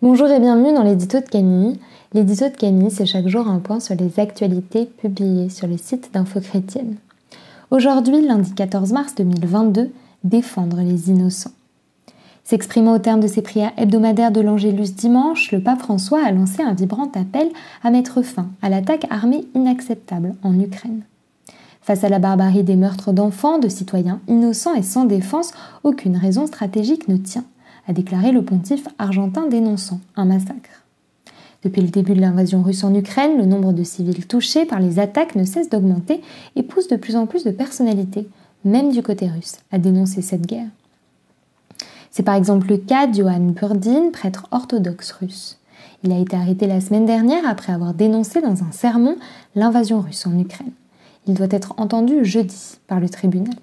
Bonjour et bienvenue dans l'édito de Camille. L'édito de Camille, c'est chaque jour un point sur les actualités publiées sur le site d'Info Chrétienne. Aujourd'hui, lundi 14 mars 2022, défendre les innocents. S'exprimant au terme de ses prières hebdomadaires de l'Angélus dimanche, le pape François a lancé un vibrant appel à mettre fin à l'attaque armée inacceptable en Ukraine. Face à la barbarie des meurtres d'enfants, de citoyens innocents et sans défense, aucune raison stratégique ne tient, a déclaré le pontife argentin dénonçant un massacre. Depuis le début de l'invasion russe en Ukraine, le nombre de civils touchés par les attaques ne cesse d'augmenter et pousse de plus en plus de personnalités, même du côté russe, à dénoncer cette guerre. C'est par exemple le cas d'Ioann Burdin, prêtre orthodoxe russe. Il a été arrêté la semaine dernière après avoir dénoncé dans un sermon l'invasion russe en Ukraine. Il doit être entendu jeudi par le tribunal.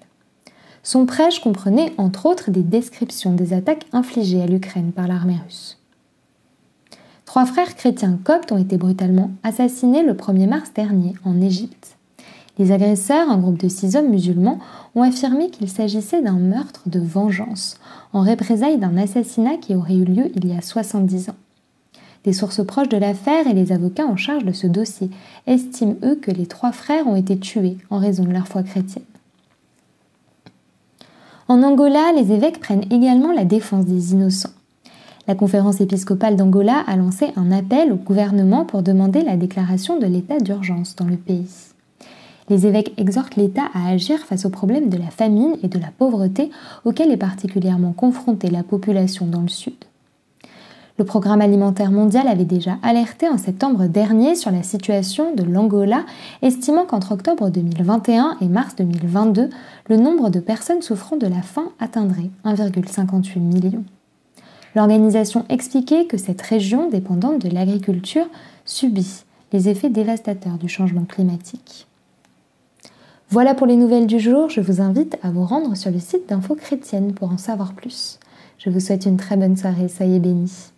Son prêche comprenait entre autres des descriptions des attaques infligées à l'Ukraine par l'armée russe. 3 frères chrétiens coptes ont été brutalement assassinés le 1er mars dernier en Égypte. Les agresseurs, un groupe de 6 hommes musulmans, ont affirmé qu'il s'agissait d'un meurtre de vengeance, en représailles d'un assassinat qui aurait eu lieu il y a 70 ans. Des sources proches de l'affaire et les avocats en charge de ce dossier estiment eux que les 3 frères ont été tués en raison de leur foi chrétienne. En Angola, les évêques prennent également la défense des innocents. La conférence épiscopale d'Angola a lancé un appel au gouvernement pour demander la déclaration de l'état d'urgence dans le pays. Les évêques exhortent l'État à agir face aux problèmes de la famine et de la pauvreté auxquels est particulièrement confrontée la population dans le sud. Le Programme alimentaire mondial avait déjà alerté en septembre dernier sur la situation de l'Angola, estimant qu'entre octobre 2021 et mars 2022, le nombre de personnes souffrant de la faim atteindrait 1,58 million. L'organisation expliquait que cette région dépendante de l'agriculture subit les effets dévastateurs du changement climatique. Voilà pour les nouvelles du jour, je vous invite à vous rendre sur le site d'Info Chrétienne pour en savoir plus. Je vous souhaite une très bonne soirée, soyez bénis.